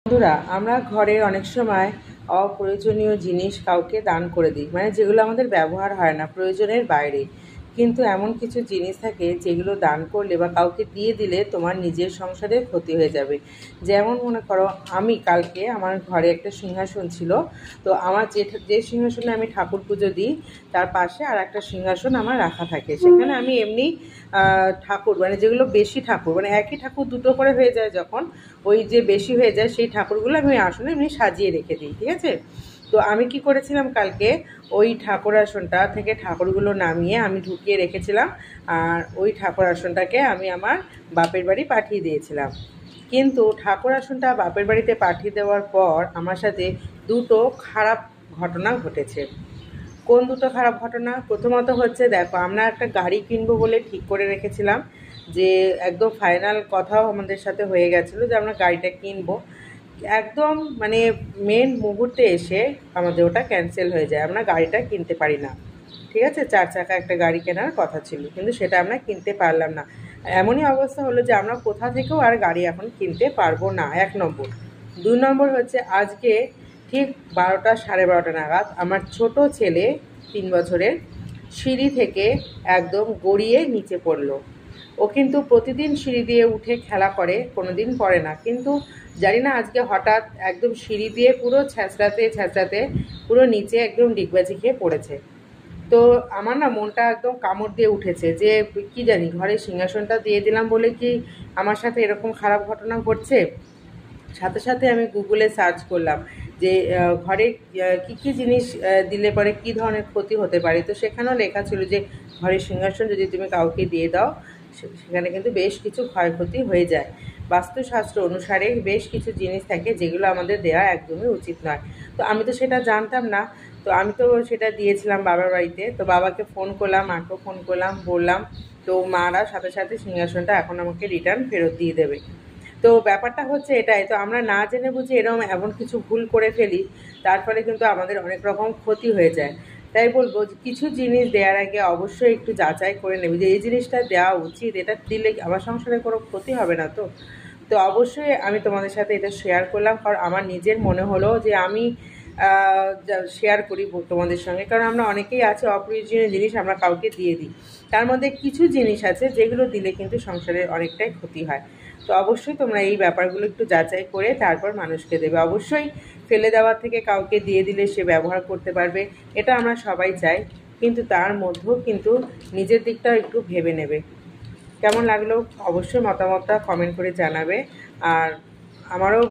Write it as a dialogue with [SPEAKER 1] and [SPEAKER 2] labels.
[SPEAKER 1] বন্ধুরা, আমরা ঘরের অনেক সময় অপ্রয়োজনীয় জিনিস কাউকে দান করে দিই, মানে যেগুলো আমাদের ব্যবহার হয় না, প্রয়োজনের বাইরে। কিন্তু এমন কিছু জিনিস থাকে যেগুলো দান করলে বা কাউকে দিয়ে দিলে তোমার নিজের সংসারে ক্ষতি হয়ে যাবে। যেমন মনে করো, আমি কালকে আমার ঘরে একটা সিংহাসন ছিল, তো আমার যে সিংহাসনে আমি ঠাকুর পুজো দিই তার পাশে আর একটা সিংহাসন আমার রাখা থাকে। সেখানে আমি এমনি ঠাকুর, মানে যেগুলো বেশি ঠাকুর, মানে একই ঠাকুর দুটো করে হয়ে যায়, যখন ওই যে বেশি হয়ে যায় সেই ঠাকুরগুলো আমি আসনে এমনি সাজিয়ে রেখে দিই, ঠিক আছে। তো আমি কি করেছিলাম, কালকে ওই ঠাকুর আসনটা থেকে ঠাকুরগুলো নামিয়ে আমি ঢুকিয়ে রেখেছিলাম, আর ওই ঠাকুর আসনটাকে আমি আমার বাপের বাড়ি পাঠিয়ে দিয়েছিলাম। কিন্তু ঠাকুর আসনটা বাপের বাড়িতে পাঠিয়ে দেওয়ার পর আমার সাথে দুটো খারাপ ঘটনা ঘটেছে। কোন দুটো খারাপ ঘটনা? প্রথমত হচ্ছে, দেখো, আমরা একটা গাড়ি কিনবো বলে ঠিক করে রেখেছিলাম, যে একদম ফাইনাল কথাও আমাদের সাথে হয়ে গেছিলো যে আমরা গাড়িটা কিনবো। একদম মানে মেন মুহূর্তে এসে আমাদের ওটা ক্যান্সেল হয়ে যায়, আমরা গাড়িটা কিনতে পারি না। ঠিক আছে, 4 চাকা একটা গাড়ি কেনার কথা ছিল, কিন্তু সেটা আমরা কিনতে পারলাম না। এমনই অবস্থা হলো যে আমরা কোথা থেকেও আর গাড়ি এখন কিনতে পারবো না, 1 নম্বর। 2 নম্বর হচ্ছে, আজকে ঠিক 12টা, 12:30 নাগাদ আমার ছোট ছেলে, 3 বছরের, সিঁড়ি থেকে একদম গড়িয়ে নিচে পড়লো। ও কিন্তু প্রতিদিন সিঁড়ি দিয়ে উঠে খেলা করে, কোনো দিন পড়ে না, কিন্তু জানি না আজকে হঠাৎ একদম সিঁড়ি দিয়ে পুরো ছ্যাঁচড়াতে ছ্যাঁচড়াতে পুরো নিচে একদম ডিগবাজি খেয়ে পড়েছে। তো আমার না মনটা একদম কামড় দিয়ে উঠেছে, যে কি জানি ঘরে সিংহাসনটা দিয়ে দিলাম বলে কি আমার সাথে এরকম খারাপ ঘটনা ঘটছে। সাথে সাথে আমি গুগলে সার্চ করলাম যে ঘরে কী কী জিনিস দিলে পরে কী ধরনের ক্ষতি হতে পারে। তো সেখানেও লেখা ছিল যে ঘরের সিংহাসন যদি তুমি কাউকে দিয়ে দাও, সেখানে কিন্তু বেশ কিছু ক্ষয়ক্ষতি হয়ে যায়। বাস্তুশাস্ত্র অনুসারে বেশ কিছু জিনিস থাকে যেগুলো আমাদের দেওয়া একদমই উচিত নয়। তো আমি তো সেটা জানতাম না। তো আমি তো সেটা দিয়েছিলাম বাবার বাড়িতে। তো বাবাকে ফোন করলাম, মাকেও ফোন করলাম, বললাম। তো মারা সাথে সাথে সিংহাসনটা এখন আমাকে রিটার্ন ফেরত দিয়ে দেবে। তো ব্যাপারটা হচ্ছে এটাই, তো আমরা না জেনে বুঝে এরকম এমন কিছু ভুল করে ফেলি, তার ফলে কিন্তু আমাদের অনেক রকম ক্ষতি হয়ে যায়। তাই বলবো যে কিছু জিনিস দেওয়ার আগে অবশ্যই একটু যাচাই করে নেবে যে এই জিনিসটা দেওয়া উচিত, এটা দিলে আমার সংসারে কোনো ক্ষতি হবে না তো। তো অবশ্যই আমি তোমাদের সাথে এটা শেয়ার করলাম, কারণ আমার নিজের মনে হলো যে আমি শেয়ার করি তোমাদের সঙ্গে, কারণ আমরা অনেকেই আছে অপ্রয়োজনীয় জিনিস আমরা কাউকে দিয়ে দিই। তার মধ্যে কিছু জিনিস আছে যেগুলো দিলে কিন্তু সংসারের অনেকটাই ক্ষতি হয়। তো অবশ্যই তোমরা এই ব্যাপারগুলো একটু যাচাই করে তারপর মানুষকে দেবে। অবশ্যই ফেলে দেওয়ার থেকে কাউকে দিয়ে দিলে সে ব্যবহার করতে পারবে, এটা আমরা সবাই চাই, কিন্তু তার মধ্যেও কিন্তু নিজের দিকটাও একটু ভেবে নেবে। কেমন লাগলো অবশ্যই মতামতটা কমেন্ট করে জানাবে। আর আমারও